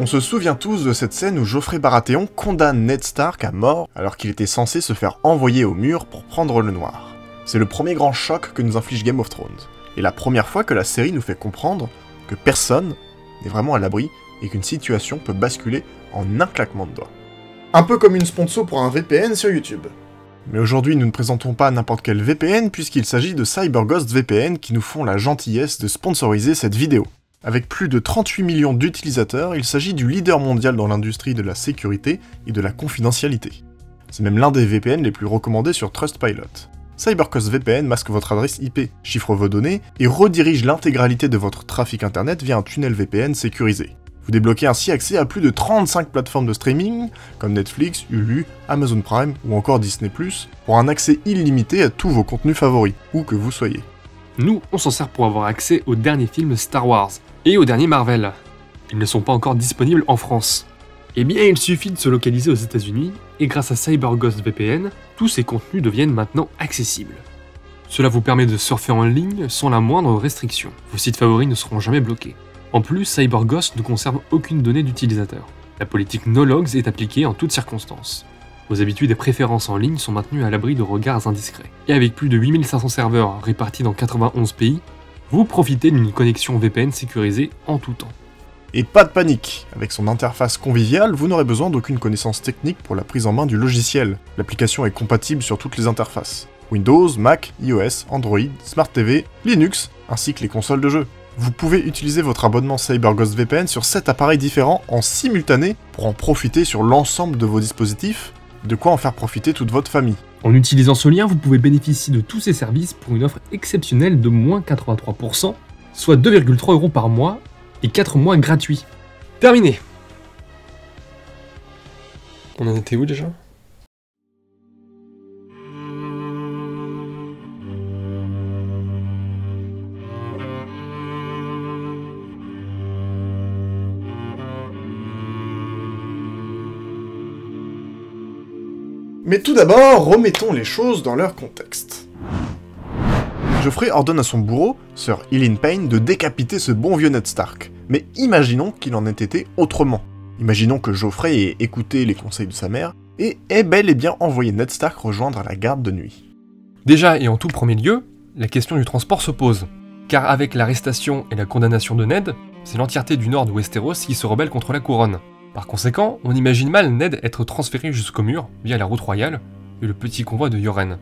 On se souvient tous de cette scène où Joffrey Baratheon condamne Ned Stark à mort alors qu'il était censé se faire envoyer au mur pour prendre le noir. C'est le premier grand choc que nous inflige Game of Thrones, et la première fois que la série nous fait comprendre que personne n'est vraiment à l'abri et qu'une situation peut basculer en un claquement de doigts. Un peu comme une sponsor pour un VPN sur YouTube. Mais aujourd'hui, nous ne présentons pas n'importe quel VPN puisqu'il s'agit de CyberGhost VPN qui nous font la gentillesse de sponsoriser cette vidéo. Avec plus de 38 millions d'utilisateurs, il s'agit du leader mondial dans l'industrie de la sécurité et de la confidentialité. C'est même l'un des VPN les plus recommandés sur Trustpilot. CyberGhost VPN masque votre adresse IP, chiffre vos données et redirige l'intégralité de votre trafic internet via un tunnel VPN sécurisé. Vous débloquez ainsi accès à plus de 35 plateformes de streaming, comme Netflix, Hulu, Amazon Prime ou encore Disney+, pour un accès illimité à tous vos contenus favoris, où que vous soyez. Nous, on s'en sert pour avoir accès aux derniers films Star Wars et aux derniers Marvel. Ils ne sont pas encore disponibles en France. Eh bien, il suffit de se localiser aux États-Unis et grâce à CyberGhost VPN, tous ces contenus deviennent maintenant accessibles. Cela vous permet de surfer en ligne sans la moindre restriction. Vos sites favoris ne seront jamais bloqués. En plus, CyberGhost ne conserve aucune donnée d'utilisateur. La politique No Logs est appliquée en toutes circonstances. Vos habitudes et préférences en ligne sont maintenues à l'abri de regards indiscrets. Et avec plus de 8500 serveurs répartis dans 91 pays, vous profitez d'une connexion VPN sécurisée en tout temps. Et pas de panique, avec son interface conviviale, vous n'aurez besoin d'aucune connaissance technique pour la prise en main du logiciel. L'application est compatible sur toutes les interfaces. Windows, Mac, iOS, Android, Smart TV, Linux, ainsi que les consoles de jeux. Vous pouvez utiliser votre abonnement CyberGhost VPN sur 7 appareils différents en simultané pour en profiter sur l'ensemble de vos dispositifs, de quoi en faire profiter toute votre famille. En utilisant ce lien, vous pouvez bénéficier de tous ces services pour une offre exceptionnelle de moins 83%, soit 2,3 € par mois et 4 mois gratuits. Terminé. On en était où déjà ? Mais tout d'abord, remettons les choses dans leur contexte. Joffrey ordonne à son bourreau, Sir Ilyn Payne, de décapiter ce bon vieux Ned Stark. Mais imaginons qu'il en ait été autrement. Imaginons que Joffrey ait écouté les conseils de sa mère et ait bel et bien envoyé Ned Stark rejoindre la garde de nuit. Déjà et en tout premier lieu, la question du transport se pose. Car avec l'arrestation et la condamnation de Ned, c'est l'entièreté du nord de Westeros qui se rebelle contre la couronne. Par conséquent, on imagine mal Ned être transféré jusqu'au mur via la route royale et le petit convoi de Yoren.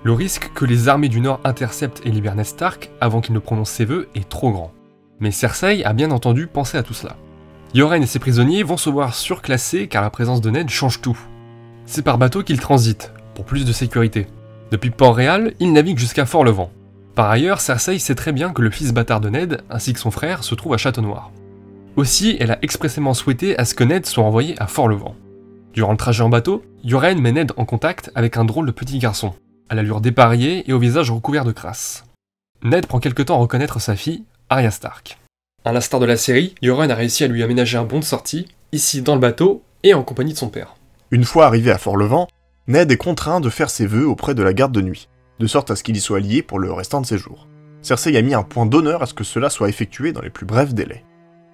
Le risque que les armées du Nord interceptent et libèrent Ned Stark avant qu'il ne prononce ses vœux est trop grand. Mais Cersei a bien entendu pensé à tout cela. Yoren et ses prisonniers vont se voir surclassés car la présence de Ned change tout. C'est par bateau qu'ils transitent, pour plus de sécurité. Depuis Port-Réal, ils naviguent jusqu'à Fort-Levant. Par ailleurs, Cersei sait très bien que le fils bâtard de Ned, ainsi que son frère, se trouve à Château-Noir. Aussi, elle a expressément souhaité à ce que Ned soit envoyé à Fort-Levant. Durant le trajet en bateau, Yoren met Ned en contact avec un drôle de petit garçon, à l'allure dépareillée et au visage recouvert de crasse. Ned prend quelque temps à reconnaître sa fille, Arya Stark. À l'instar de la série, Yoren a réussi à lui aménager un bon de sortie, ici dans le bateau et en compagnie de son père. Une fois arrivé à Fort-Levant, Ned est contraint de faire ses vœux auprès de la garde de nuit, de sorte à ce qu'il y soit lié pour le restant de ses jours. Cersei a mis un point d'honneur à ce que cela soit effectué dans les plus brefs délais.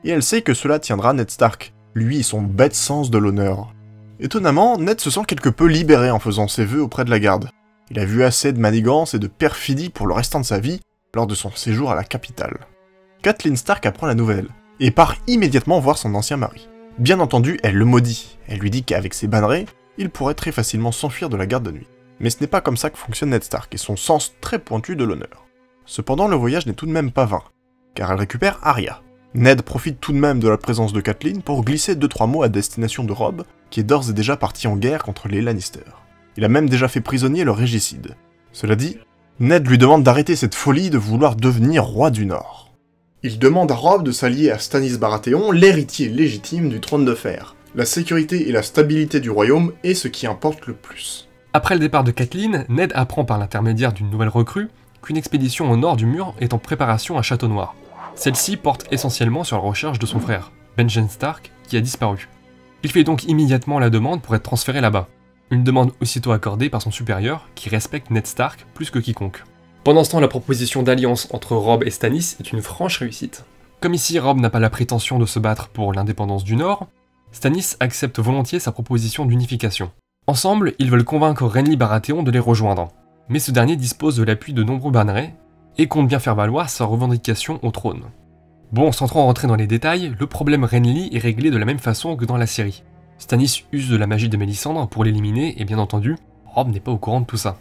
Et elle sait que cela tiendra Ned Stark, lui et son bête sens de l'honneur. Étonnamment, Ned se sent quelque peu libéré en faisant ses vœux auprès de la garde. Il a vu assez de manigance et de perfidie pour le restant de sa vie lors de son séjour à la capitale. Catelyn Stark apprend la nouvelle, et part immédiatement voir son ancien mari. Bien entendu, elle le maudit, elle lui dit qu'avec ses bannerets, il pourrait très facilement s'enfuir de la garde de nuit. Mais ce n'est pas comme ça que fonctionne Ned Stark et son sens très pointu de l'honneur. Cependant, le voyage n'est tout de même pas vain, car elle récupère Arya. Ned profite tout de même de la présence de Catelyn pour glisser 2-3 mots à destination de Robb, qui est d'ores et déjà parti en guerre contre les Lannister. Il a même déjà fait prisonnier le régicide. Cela dit, Ned lui demande d'arrêter cette folie de vouloir devenir roi du Nord. Il demande à Robb de s'allier à Stannis Baratheon, l'héritier légitime du trône de fer. La sécurité et la stabilité du royaume est ce qui importe le plus. Après le départ de Catelyn, Ned apprend par l'intermédiaire d'une nouvelle recrue qu'une expédition au nord du mur est en préparation à Château-Noir. Celle-ci porte essentiellement sur la recherche de son frère, Benjen Stark, qui a disparu. Il fait donc immédiatement la demande pour être transféré là-bas. Une demande aussitôt accordée par son supérieur, qui respecte Ned Stark plus que quiconque. Pendant ce temps, la proposition d'alliance entre Robb et Stannis est une franche réussite. Comme ici Robb n'a pas la prétention de se battre pour l'indépendance du Nord, Stannis accepte volontiers sa proposition d'unification. Ensemble, ils veulent convaincre Renly Baratheon de les rejoindre, mais ce dernier dispose de l'appui de nombreux bannerets et compte bien faire valoir sa revendication au trône. Bon, sans trop rentrer dans les détails, le problème Renly est réglé de la même façon que dans la série. Stannis use de la magie de Mélisandre pour l'éliminer et bien entendu, Robb n'est pas au courant de tout ça.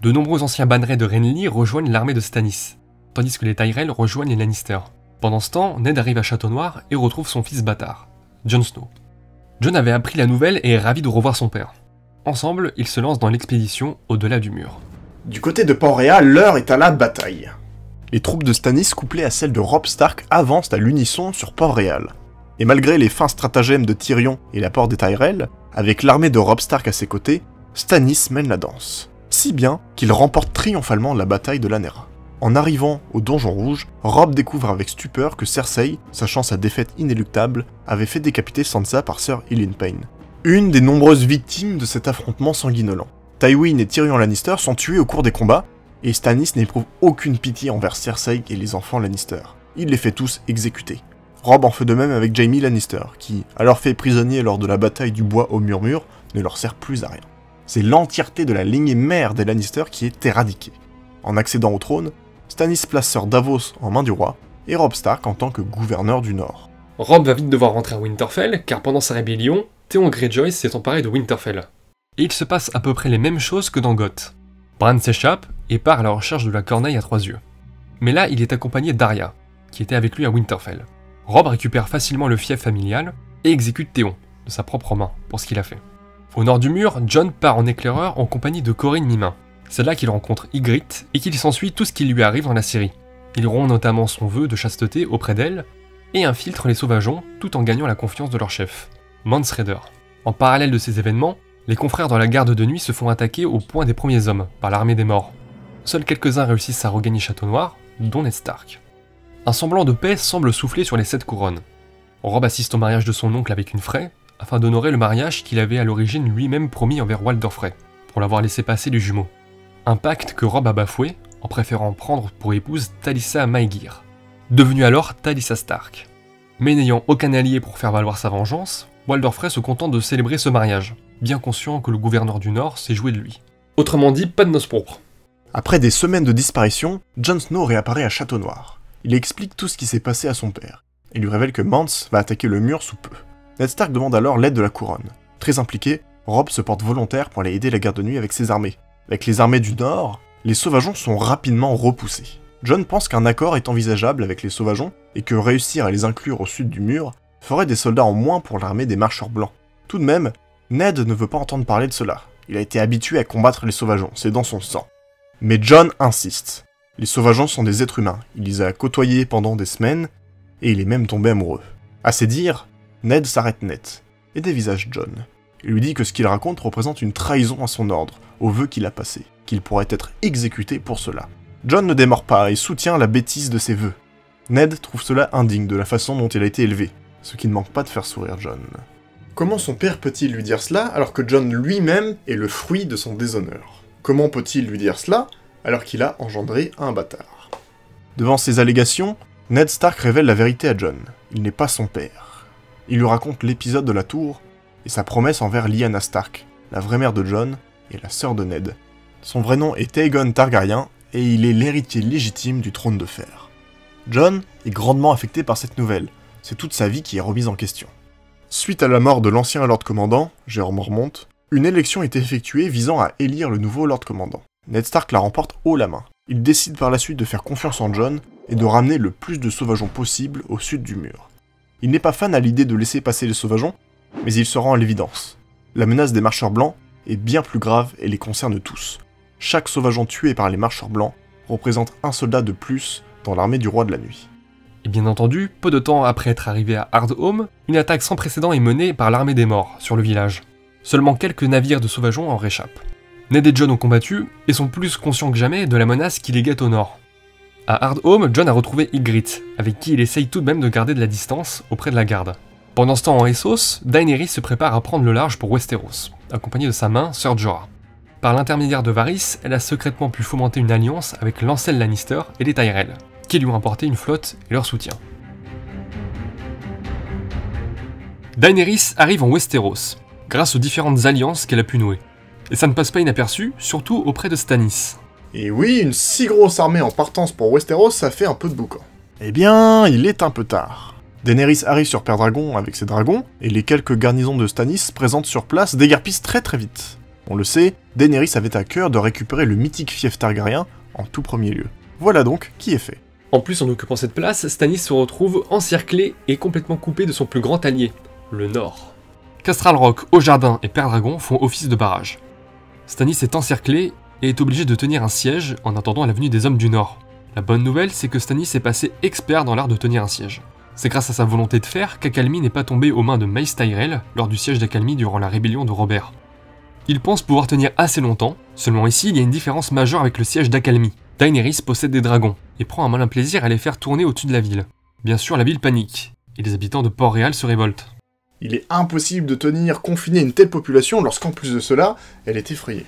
De nombreux anciens bannerets de Renly rejoignent l'armée de Stannis, tandis que les Tyrell rejoignent les Lannister. Pendant ce temps, Ned arrive à Château-Noir et retrouve son fils bâtard, Jon Snow. Jon avait appris la nouvelle et est ravi de revoir son père. Ensemble, ils se lancent dans l'expédition au-delà du mur. Du côté de Port-Réal, l'heure est à la bataille. Les troupes de Stannis couplées à celles de Robb Stark avancent à l'unisson sur Port-Réal. Et malgré les fins stratagèmes de Tyrion et l'apport des Tyrell, avec l'armée de Robb Stark à ses côtés, Stannis mène la danse. Si bien qu'il remporte triomphalement la bataille de Lanera. En arrivant au Donjon Rouge, Robb découvre avec stupeur que Cersei, sachant sa défaite inéluctable, avait fait décapiter Sansa par Sir Ilyn Payne. Une des nombreuses victimes de cet affrontement sanguinolent. Tywin et Tyrion Lannister sont tués au cours des combats, et Stannis n'éprouve aucune pitié envers Cersei et les enfants Lannister. Il les fait tous exécuter. Robb en fait de même avec Jaime Lannister, qui, alors fait prisonnier lors de la bataille du bois au murmure, ne leur sert plus à rien. C'est l'entièreté de la lignée mère des Lannister qui est éradiquée. En accédant au trône, Stannis place Sir Davos en main du roi, et Robb Stark en tant que gouverneur du Nord. Robb va vite devoir rentrer à Winterfell, car pendant sa rébellion, Theon Greyjoy s'est emparé de Winterfell. Et il se passe à peu près les mêmes choses que dans Goth. Bran s'échappe et part à la recherche de la corneille à 3 yeux. Mais là, il est accompagné d'Arya, qui était avec lui à Winterfell. Robb récupère facilement le fief familial et exécute Théon, de sa propre main, pour ce qu'il a fait. Au nord du mur, Jon part en éclaireur en compagnie de Corinne Mi-Main. C'est là qu'il rencontre Ygritte et qu'il s'ensuit tout ce qui lui arrive dans la série. Il rompt notamment son vœu de chasteté auprès d'elle et infiltre les sauvageons tout en gagnant la confiance de leur chef, Mance Rayder. En parallèle de ces événements, les confrères dans la garde de nuit se font attaquer au point des premiers hommes par l'armée des morts. Seuls quelques-uns réussissent à regagner Château-Noir, dont Ned Stark. Un semblant de paix semble souffler sur les 7 couronnes. Robb assiste au mariage de son oncle avec une Frey, afin d'honorer le mariage qu'il avait à l'origine lui-même promis envers Walder Frey, pour l'avoir laissé passer du jumeau. Un pacte que Robb a bafoué, en préférant prendre pour épouse Talisa Maegir, devenue alors Talisa Stark. Mais n'ayant aucun allié pour faire valoir sa vengeance, Walder Frey se contente de célébrer ce mariage, bien conscient que le gouverneur du Nord s'est joué de lui. Autrement dit, pas de noces pourpres. Après des semaines de disparition, Jon Snow réapparaît à Château-Noir. Il explique tout ce qui s'est passé à son père, et lui révèle que Mance va attaquer le mur sous peu. Ned Stark demande alors l'aide de la couronne. Très impliqué, Robb se porte volontaire pour aller aider la garde de nuit avec ses armées. Avec les armées du Nord, les sauvageons sont rapidement repoussés. Jon pense qu'un accord est envisageable avec les sauvageons, et que réussir à les inclure au sud du mur ferait des soldats en moins pour l'armée des marcheurs blancs. Tout de même, Ned ne veut pas entendre parler de cela. Il a été habitué à combattre les sauvageons, c'est dans son sang. Mais Jon insiste. Les sauvageons sont des êtres humains, il les a côtoyés pendant des semaines, et il est même tombé amoureux. À ses dires, Ned s'arrête net, et dévisage Jon. Il lui dit que ce qu'il raconte représente une trahison à son ordre, au vœu qu'il a passé, qu'il pourrait être exécuté pour cela. Jon ne démord pas et soutient la bêtise de ses vœux. Ned trouve cela indigne de la façon dont il a été élevé, ce qui ne manque pas de faire sourire Jon. Comment son père peut-il lui dire cela alors que Jon lui-même est le fruit de son déshonneur? Comment peut-il lui dire cela alors qu'il a engendré un bâtard? Devant ces allégations, Ned Stark révèle la vérité à Jon. Il n'est pas son père. Il lui raconte l'épisode de la tour et sa promesse envers Lyanna Stark, la vraie mère de Jon et la sœur de Ned. Son vrai nom est Aegon Targaryen et il est l'héritier légitime du trône de fer. Jon est grandement affecté par cette nouvelle, c'est toute sa vie qui est remise en question. Suite à la mort de l'ancien Lord Commandant, Jérôme Mormont, une élection est effectuée visant à élire le nouveau Lord Commandant. Ned Stark la remporte haut la main. Il décide par la suite de faire confiance en Jon et de ramener le plus de sauvageons possible au sud du mur. Il n'est pas fan à l'idée de laisser passer les sauvageons, mais il se rend à l'évidence. La menace des marcheurs blancs est bien plus grave et les concerne tous. Chaque sauvageon tué par les marcheurs blancs représente un soldat de plus dans l'armée du roi de la nuit. Et bien entendu, peu de temps après être arrivé à Hardhome, une attaque sans précédent est menée par l'armée des morts sur le village. Seulement quelques navires de sauvageons en réchappent. Ned et Jon ont combattu et sont plus conscients que jamais de la menace qui les guette au nord. À Hardhome, Jon a retrouvé Ygritte, avec qui il essaye tout de même de garder de la distance auprès de la garde. Pendant ce temps en Essos, Daenerys se prépare à prendre le large pour Westeros, accompagnée de sa main, Ser Jorah. Par l'intermédiaire de Varys, elle a secrètement pu fomenter une alliance avec Lancel Lannister et les Tyrell, qui lui ont apporté une flotte et leur soutien. Daenerys arrive en Westeros, grâce aux différentes alliances qu'elle a pu nouer. Et ça ne passe pas inaperçu, surtout auprès de Stannis. Et oui, une si grosse armée en partance pour Westeros, ça fait un peu de boucan. Eh bien, il est un peu tard. Daenerys arrive sur Pendragon avec ses dragons, et les quelques garnisons de Stannis présentes sur place déguerpissent très vite. On le sait, Daenerys avait à cœur de récupérer le mythique fief Targaryen en tout premier lieu. Voilà donc qui est fait. En plus, en occupant cette place, Stannis se retrouve encerclé et complètement coupé de son plus grand allié, le Nord. Castral Rock, Haut-Jardin et Pendragon font office de barrage. Stannis est encerclé et est obligé de tenir un siège en attendant la venue des hommes du Nord. La bonne nouvelle, c'est que Stannis est passé expert dans l'art de tenir un siège. C'est grâce à sa volonté de fer qu'Accalmie n'est pas tombé aux mains de Mace Tyrell lors du siège d'Accalmie durant la rébellion de Robert. Il pense pouvoir tenir assez longtemps, seulement ici il y a une différence majeure avec le siège d'Accalmie. Daenerys possède des dragons, et prend un malin plaisir à les faire tourner au-dessus de la ville. Bien sûr, la ville panique, et les habitants de Port-Réal se révoltent. Il est impossible de tenir confiné une telle population lorsqu'en plus de cela, elle est effrayée.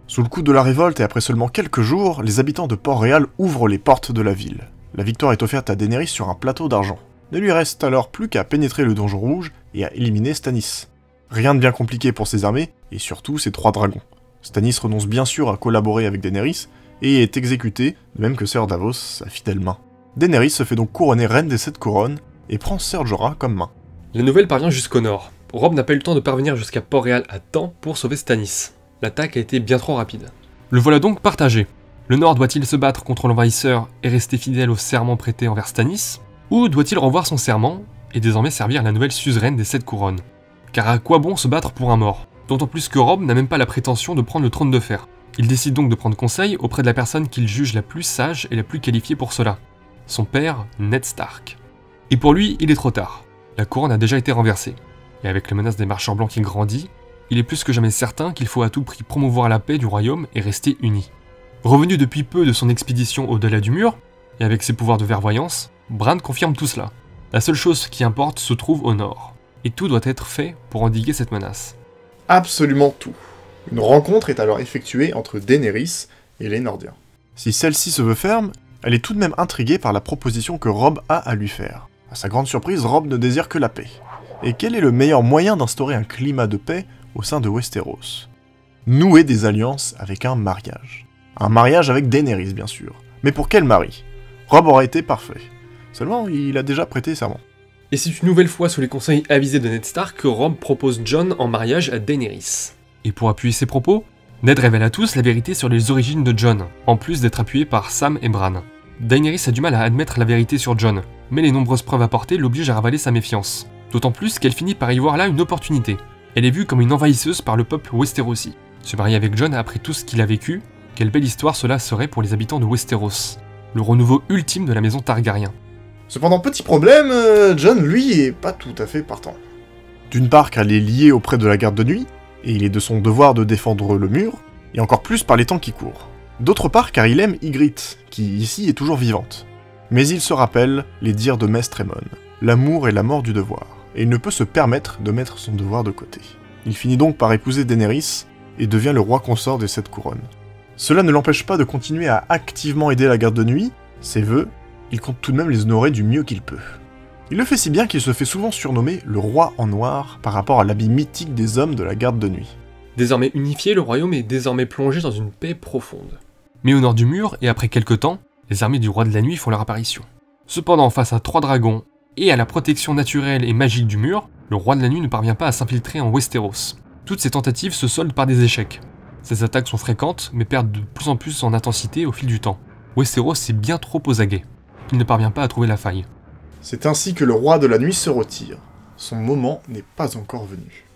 Sous le coup de la révolte et après seulement quelques jours, les habitants de Port-Réal ouvrent les portes de la ville. La victoire est offerte à Daenerys sur un plateau d'argent. Ne lui reste alors plus qu'à pénétrer le donjon rouge et à éliminer Stannis. Rien de bien compliqué pour ses armées, et surtout ses 3 dragons. Stannis renonce bien sûr à collaborer avec Daenerys, et est exécuté, de même que Sir Davos, sa fidèle main. Daenerys se fait donc couronner reine des 7 couronnes, et prend Ser Jorah comme main. La nouvelle parvient jusqu'au nord. Robb n'a pas eu le temps de parvenir jusqu'à Port-Réal à temps pour sauver Stannis. L'attaque a été bien trop rapide. Le voilà donc partagé. Le Nord doit-il se battre contre l'envahisseur et rester fidèle au serment prêté envers Stannis, ou doit-il revoir son serment et désormais servir la nouvelle suzeraine des 7 couronnes? Car à quoi bon se battre pour un mort? D'autant plus que Robb n'a même pas la prétention de prendre le trône de fer. Il décide donc de prendre conseil auprès de la personne qu'il juge la plus sage et la plus qualifiée pour cela. Son père, Ned Stark. Et pour lui, il est trop tard. La couronne a déjà été renversée. Et avec la menace des marcheurs blancs qui grandit, il est plus que jamais certain qu'il faut à tout prix promouvoir la paix du royaume et rester unis. Revenu depuis peu de son expédition au-delà du mur, et avec ses pouvoirs de vervoyance, Bran confirme tout cela. La seule chose qui importe se trouve au nord. Et tout doit être fait pour endiguer cette menace. Absolument tout. Une rencontre est alors effectuée entre Daenerys et les Nordiens. Si celle-ci se veut ferme, elle est tout de même intriguée par la proposition que Robb a à lui faire. À sa grande surprise, Robb ne désire que la paix. Et quel est le meilleur moyen d'instaurer un climat de paix au sein de Westeros? Nouer des alliances avec un mariage. Un mariage avec Daenerys, bien sûr. Mais pour quel mari? Robb aurait été parfait. Seulement, il a déjà prêté serment. Et c'est une nouvelle fois sous les conseils avisés de Ned Stark que Robb propose Jon en mariage à Daenerys. Et pour appuyer ses propos, Ned révèle à tous la vérité sur les origines de Jon, en plus d'être appuyé par Sam et Bran. Daenerys a du mal à admettre la vérité sur Jon, mais les nombreuses preuves apportées l'obligent à ravaler sa méfiance. D'autant plus qu'elle finit par y voir là une opportunité. Elle est vue comme une envahisseuse par le peuple westerosi. Se marier avec Jon après tout ce qu'il a vécu, quelle belle histoire cela serait pour les habitants de Westeros. Le renouveau ultime de la maison Targaryen. Cependant, petit problème, Jon, lui, est pas tout à fait partant. D'une part car il est lié auprès de la garde de nuit, et il est de son devoir de défendre le mur, et encore plus par les temps qui courent. D'autre part car il aime Ygritte, qui ici est toujours vivante. Mais il se rappelle les dires de Maestre Aemon, l'amour est la mort du devoir, et il ne peut se permettre de mettre son devoir de côté. Il finit donc par épouser Daenerys, et devient le roi consort des 7 couronnes. Cela ne l'empêche pas de continuer à activement aider la garde de nuit, ses vœux, il compte tout de même les honorer du mieux qu'il peut. Il le fait si bien qu'il se fait souvent surnommer le roi en noir par rapport à l'habit mythique des hommes de la garde de nuit. Désormais unifié, le royaume est désormais plongé dans une paix profonde. Mais au nord du mur, et après quelques temps, les armées du roi de la nuit font leur apparition. Cependant, face à 3 dragons, et à la protection naturelle et magique du mur, le roi de la nuit ne parvient pas à s'infiltrer en Westeros. Toutes ces tentatives se soldent par des échecs. Ces attaques sont fréquentes, mais perdent de plus en plus en intensité au fil du temps. Westeros est bien trop aux aguets. Il ne parvient pas à trouver la faille. C'est ainsi que le roi de la nuit se retire. Son moment n'est pas encore venu.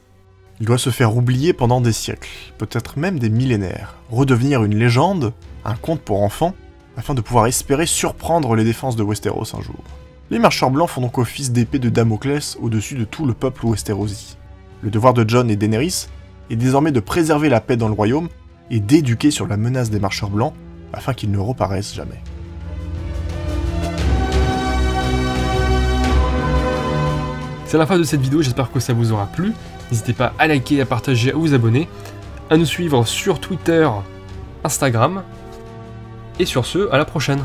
Il doit se faire oublier pendant des siècles, peut-être même des millénaires, redevenir une légende, un conte pour enfants, afin de pouvoir espérer surprendre les défenses de Westeros un jour. Les marcheurs blancs font donc office d'épée de Damoclès au-dessus de tout le peuple westerosi. Le devoir de Jon et Daenerys est désormais de préserver la paix dans le royaume et d'éduquer sur la menace des marcheurs blancs afin qu'ils ne reparaissent jamais. C'est la fin de cette vidéo, j'espère que ça vous aura plu. N'hésitez pas à liker, à partager, à vous abonner, à nous suivre sur Twitter, Instagram. Et sur ce, à la prochaine.